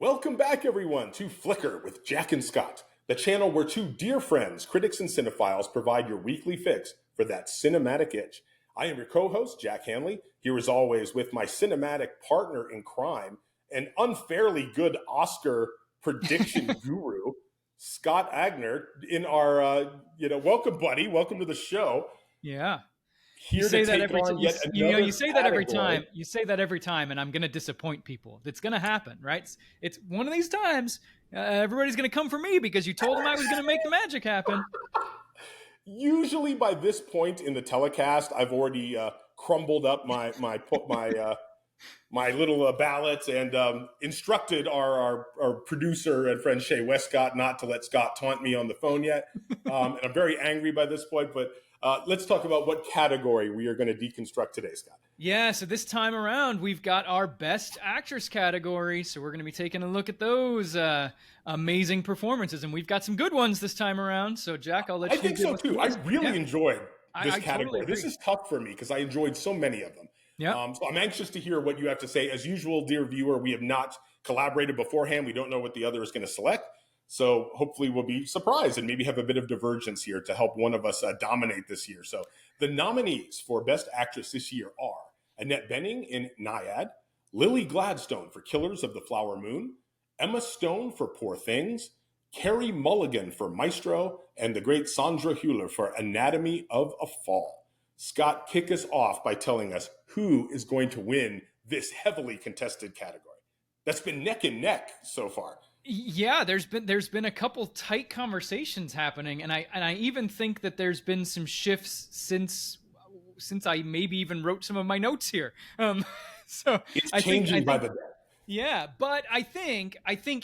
Welcome back, everyone, to Flicker with Jack and Scott, the channel where two dear friends, critics and cinephiles, provide your weekly fix for that cinematic itch. I am your co-host, Jack Hanley, here as always with my cinematic partner in crime, an unfairly good Oscar prediction guru, Scott Agner, in our, welcome, buddy. Welcome to the show. Yeah. Here to take on yet another you say that every category. time. You say that every time, and I'm going to disappoint people. It's going to happen, right? It's one of these times. Everybody's going to come for me because you told them I was going to make the magic happen. Usually by this point in the telecast, I've already crumbled up my little ballots and instructed our producer and friend Shay Westcott not to let Scott taunt me on the phone yet. And I'm very angry by this point, but let's talk about what category we are going to deconstruct today, Scott. Yeah, so this time around, we've got our Best Actress category. So we're going to be taking a look at those amazing performances. And we've got some good ones this time around. So, Jack, I'll let you I think so, too. I really enjoyed this category. Totally this is tough for me because I enjoyed so many of them. Yeah. So I'm anxious to hear what you have to say. As usual, dear viewer, we have not collaborated beforehand. We don't know what the other is going to select. So hopefully we'll be surprised and maybe have a bit of divergence here to help one of us dominate this year. So the nominees for Best Actress this year are Annette Bening in Nyad, Lily Gladstone for Killers of the Flower Moon, Emma Stone for Poor Things, Carey Mulligan for Maestro, and the great Sandra Hüller for Anatomy of a Fall. Scott, kick us off by telling us who is going to win this heavily contested category. That's been neck and neck so far. Yeah, there's been a couple tight conversations happening, and I even think that there's been some shifts since I maybe even wrote some of my notes here. So it's changing by the day. Yeah, but I think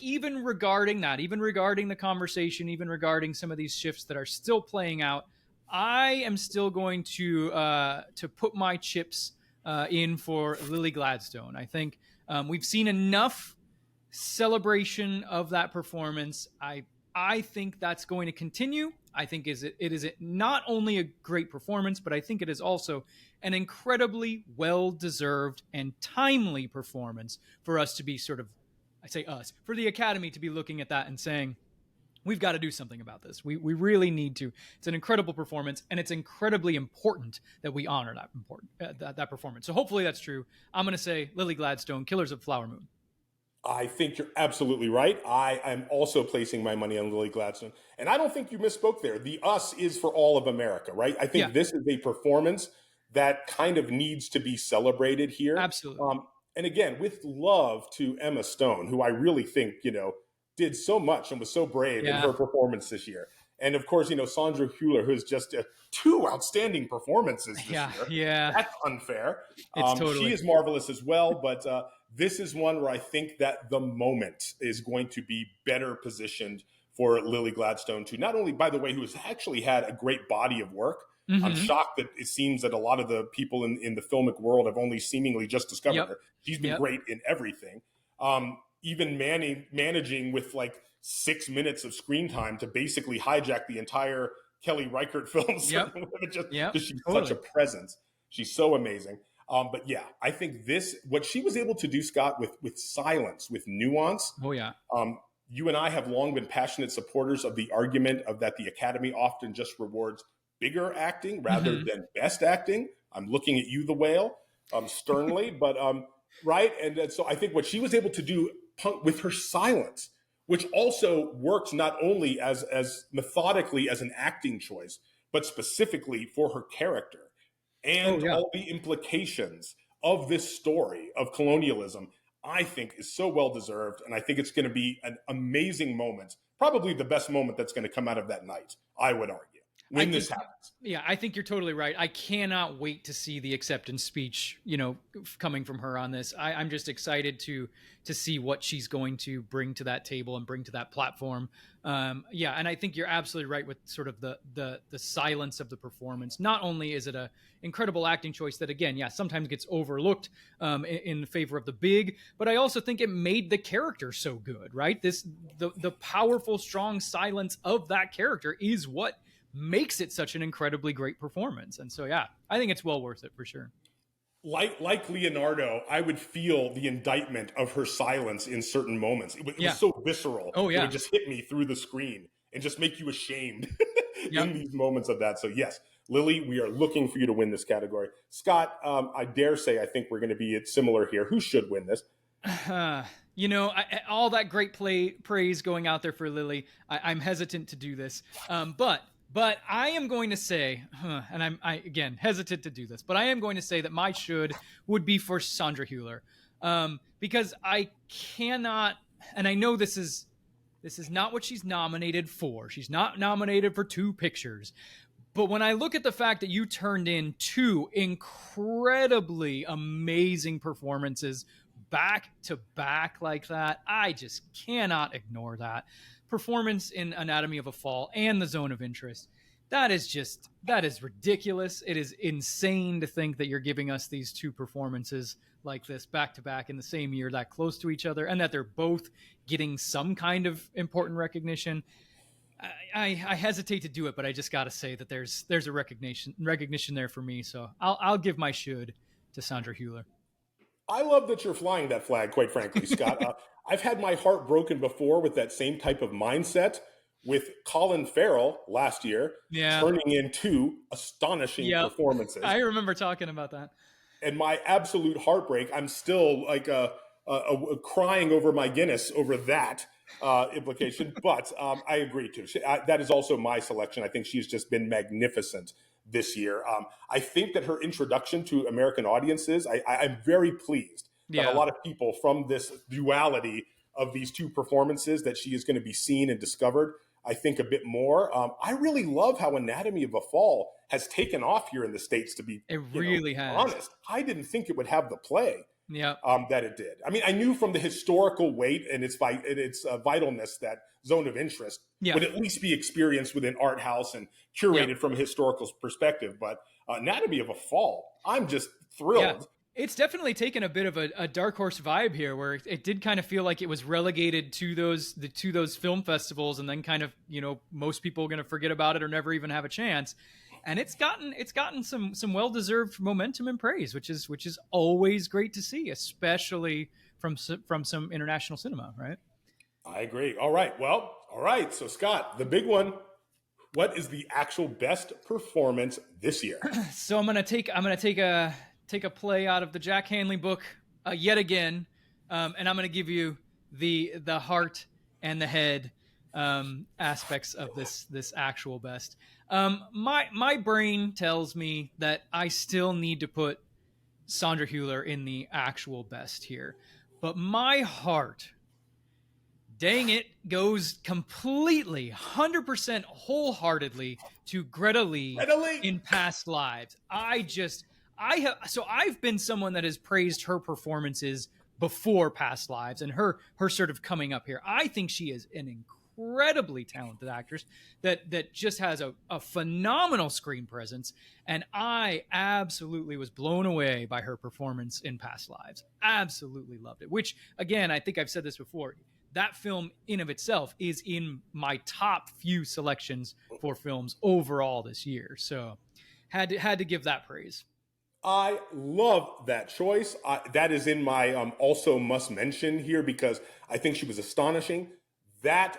even regarding that, even regarding the conversation, even regarding some of these shifts that are still playing out, I am still going to put my chips in for Lily Gladstone. I think we've seen enough celebration of that performance. I think that's going to continue. I think it is not only a great performance, but I think it is also an incredibly well-deserved and timely performance for us to be for the Academy to be looking at that and saying, we've got to do something about this. We really need to. It's an incredible performance, and it's incredibly important that we honor that performance. So hopefully that's true. I'm going to say Lily Gladstone, Killers of Flower Moon. I think you're absolutely right. I am also placing my money on Lily Gladstone. And I don't think you misspoke there. The us is for all of America, right? I think This is a performance that kind of needs to be celebrated here. Absolutely. And again, with love to Emma Stone, who I really think, did so much and was so brave in her performance this year. And of course, Sandra Hüller, who's just two outstanding performances this year. Yeah. That's unfair. Totally. She is marvelous as well, but this is one where I think that the moment is going to be better positioned for Lily Gladstone to not only, by the way, who has actually had a great body of work. Mm-hmm. I'm shocked that it seems that a lot of the people in the filmic world have only seemingly just discovered her. She's been great in everything. Even managing with like 6 minutes of screen time to basically hijack the entire Kelly Reichardt film. Because she's such a presence. She's so amazing. But yeah, I think what she was able to do, Scott, with silence, with nuance. Oh yeah. You and I have long been passionate supporters of the argument of that the Academy often just rewards bigger acting rather than best acting. I'm looking at you, the whale, sternly, but right. And so I think what she was able to do with her silence, which also works not only as methodically as an acting choice, but specifically for her character and all the implications of this story of colonialism, I think is so well deserved. And I think it's going to be an amazing moment, probably the best moment that's going to come out of that night, I would argue, when this happens. Yeah, I think you're totally right. I cannot wait to see the acceptance speech, coming from her on this. I'm just excited to see what she's going to bring to that table and bring to that platform. And I think you're absolutely right with sort of the silence of the performance. Not only is it a incredible acting choice that, again, sometimes gets overlooked in favor of the big, but I also think it made the character so good, right? The powerful, strong silence of that character is what makes it such an incredibly great performance. And so, I think it's well worth it for sure. like Leonardo, I would feel the indictment of her silence in certain moments. It Yeah. was so visceral. Oh It yeah. would just hit me through the screen and just make you ashamed Yep. in these moments of that. So yes, Lily, we are looking for you to win this category. Scott, I dare say I think we're going to be similar here. Who should win this? All that great praise going out there for Lily. I'm hesitant to do this, but I am going to say, and again hesitant to do this, but I am going to say that my should would be for Sandra Hüller, because I cannot, and I know this is not what she's nominated for. She's not nominated for two pictures. But when I look at the fact that you turned in two incredibly amazing performances back to back like that, I just cannot ignore that. Performance in Anatomy of a Fall and The Zone of Interest. That is ridiculous. It is insane to think that you're giving us these two performances like this back to back in the same year, that close to each other, and that they're both getting some kind of important recognition. I hesitate to do it, but I just got to say that there's a recognition there for me. So I'll give my should to Sandra Hüller. I love that you're flying that flag, quite frankly, Scott. I've had my heart broken before with that same type of mindset with Colin Farrell last year, turning in two astonishing performances. I remember talking about that. And my absolute heartbreak, I'm still like crying over my Guinness over that implication. But I agree too. That is also my selection. I think she's just been magnificent this year. I think that her introduction to American audiences, I'm very pleased that a lot of people from this duality of these two performances that she is going to be seen and discovered, I think a bit more. I really love how Anatomy of a Fall has taken off here in the States, to be honest. I didn't think it would have the play that it did. I mean, I knew from the historical weight and its vitalness that Zone of Interest would at least be experienced within art house and curated from a historical perspective. But Anatomy of a Fall, I'm just thrilled. Yeah. It's definitely taken a bit of a dark horse vibe here, where it did kind of feel like it was relegated to those film festivals, and then kind of, most people are going to forget about it or never even have a chance. And it's gotten some well-deserved momentum and praise, which is always great to see, especially from some international cinema, right? I agree. All right. So Scott, the big one. What is the actual best performance this year? So I'm gonna take a play out of the Jack Hanley book yet again, and I'm going to give you the heart and the head aspects of this actual best. My brain tells me that I still need to put Sandra Hüller in the actual best here, but my heart, dang it, goes completely, 100% wholeheartedly to Greta Lee in Past Lives. I've been someone that has praised her performances before Past Lives and her sort of coming up here. I think she is an incredibly talented actress that just has a phenomenal screen presence, and I absolutely was blown away by her performance in Past Lives. Absolutely loved it, which, again, I think I've said this before, that film in of itself is in my top few selections for films overall this year. So had to give that praise. I love that choice. That is in my also must mention here, because I think she was astonishing. That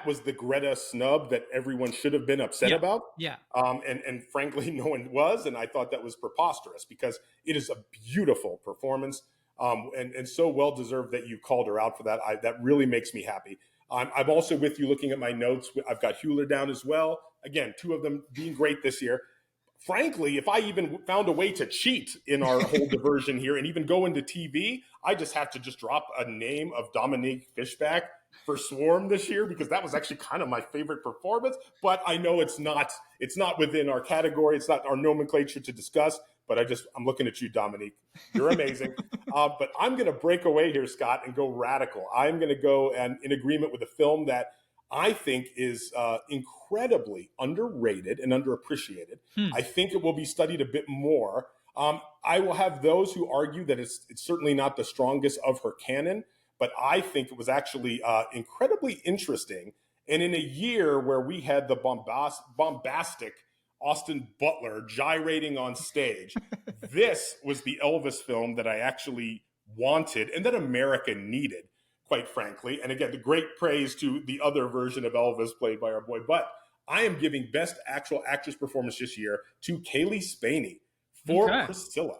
was the Greta snub that everyone should have been upset about. Yeah. And frankly, no one was. And I thought that was preposterous, because it is a beautiful performance. And so well deserved that you called her out for that. That really makes me happy. I'm also with you looking at my notes. I've got Hüller down as well. Again, two of them being great this year. Frankly, if I even found a way to cheat in our whole diversion here and even go into TV, I just have to just drop a name of Dominique Fishback for Swarm this year, because that was actually kind of my favorite performance. But I know it's not within our category. It's not our nomenclature to discuss. But I'm looking at you, Dominique. You're amazing. But I'm going to break away here, Scott, and go radical. I'm going to go in agreement with a film that I think is incredibly underrated and underappreciated. I think it will be studied a bit more. I will have those who argue that it's certainly not the strongest of her canon, but I think it was actually incredibly interesting. And in a year where we had the bombastic Austin Butler gyrating on stage. This was the Elvis film that I actually wanted and that America needed, quite frankly. And again, the great praise to the other version of Elvis played by our boy. But I am giving best actual actress performance this year to Kaylee Spaney for Priscilla,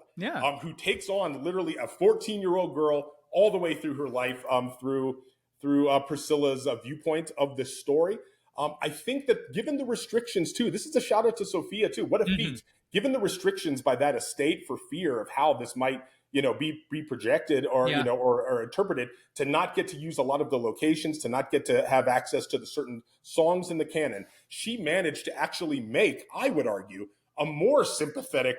who takes on literally a 14-year-old girl all the way through her life, through Priscilla's viewpoint of this story. I think that given the restrictions too, this is a shout out to Sophia too. What a feat! Given the restrictions by that estate for fear of how this might, be projected or or interpreted, to not get to use a lot of the locations, to not get to have access to the certain songs in the canon, she managed to actually make, I would argue, a more sympathetic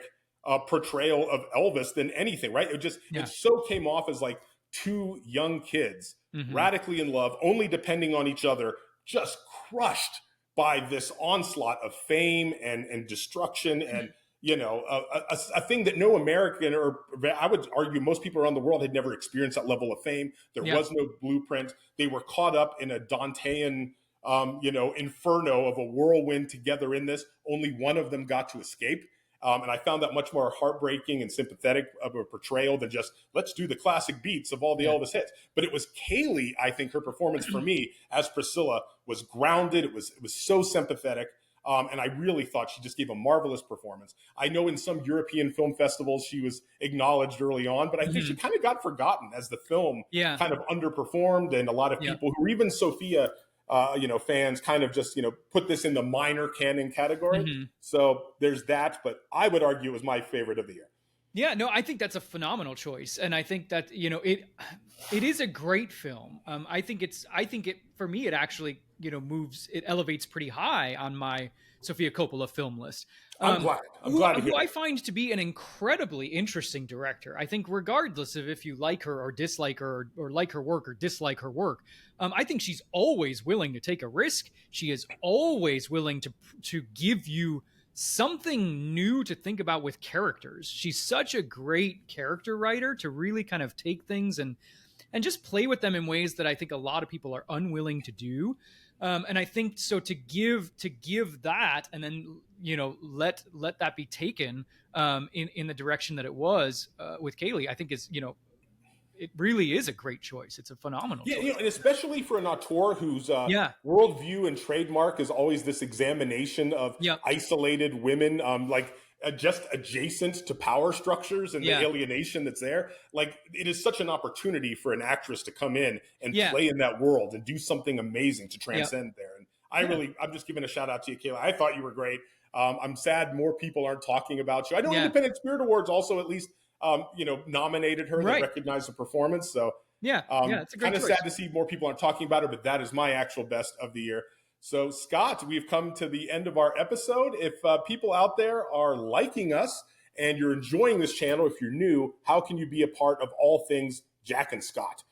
portrayal of Elvis than anything. Right? It so came off as like two young kids radically in love, only depending on each other, just crushed by this onslaught of fame and destruction and a thing that no American, or I would argue most people around the world, had never experienced that level of fame. There was no blueprint. They were caught up in a Dantean inferno of a whirlwind together in this. Only one of them got to escape. And I found that much more heartbreaking and sympathetic of a portrayal than just, let's do the classic beats of all the Elvis hits. But it was Kaylee, I think her performance for me as Priscilla was grounded. It was so sympathetic. And I really thought she just gave a marvelous performance. I know in some European film festivals she was acknowledged early on, but I think she kind of got forgotten as the film kind of underperformed. And a lot of people who, even Sophia, fans kind of just, put this in the minor canon category. So there's that, but I would argue it was my favorite of the year. Yeah, no, I think that's a phenomenal choice. And I think that, it is a great film. I think for me, it actually, it elevates pretty high on my Sofia Coppola film list. I'm glad to hear who I find to be an incredibly interesting director. I think regardless of if you like her or dislike her or like her work or dislike her work, I think she's always willing to take a risk. She is always willing to give you something new to think about with characters. She's such a great character writer to really kind of take things and just play with them in ways that I think a lot of people are unwilling to do. And I think so to give that and then, let that be taken in the direction that it was with Kaylee, I think is, it really is a great choice. It's a phenomenal choice. And especially for an auteur whose worldview and trademark is always this examination of isolated women, just adjacent to power structures and the alienation that's there. Like, it is such an opportunity for an actress to come in and play in that world and do something amazing to transcend there. And I'm just giving a shout out to you, Kayla. I thought you were great. I'm sad more people aren't talking about you. I know Independent Spirit Awards also at least nominated her. They recognized the performance. So it's a great kind of choice. sad to see more people aren't talking about her, but that is my actual best of the year. So, Scott, we've come to the end of our episode. If people out there are liking us and you're enjoying this channel, if you're new, how can you be a part of all things Jack and Scott?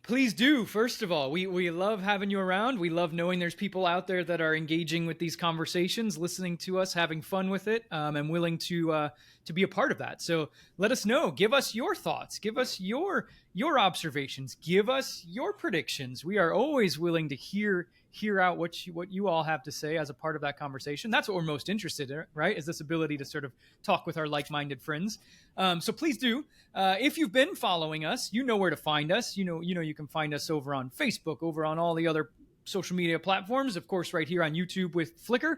Please do. First of all, we love having you around. We love knowing there's people out there that are engaging with these conversations, listening to us, having fun with it, and willing to be a part of that. So let us know. Give us your thoughts. Give us your observations. Give us your predictions. We are always willing to hear out what you all have to say as a part of that conversation. That's what we're most interested in, right? Is this ability to sort of talk with our like-minded friends. So please do. If you've been following us, you know where to find us. You can find us over on Facebook, over on all the other social media platforms, of course, right here on YouTube with Flickr.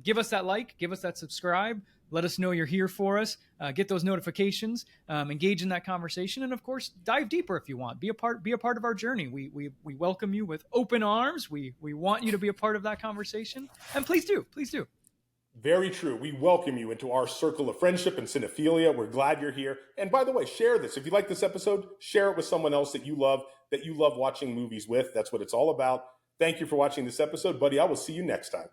Give us that like, give us that subscribe. Let us know you're here for us. Get those notifications. Engage in that conversation, and of course, dive deeper if you want. Be a part of our journey. We welcome you with open arms. We want you to be a part of that conversation, and please do. Very true. We welcome you into our circle of friendship and cinephilia. We're glad you're here. And by the way, share this. If you like this episode, share it with someone else that you love watching movies with. That's what it's all about. Thank you for watching this episode, buddy. I will see you next time.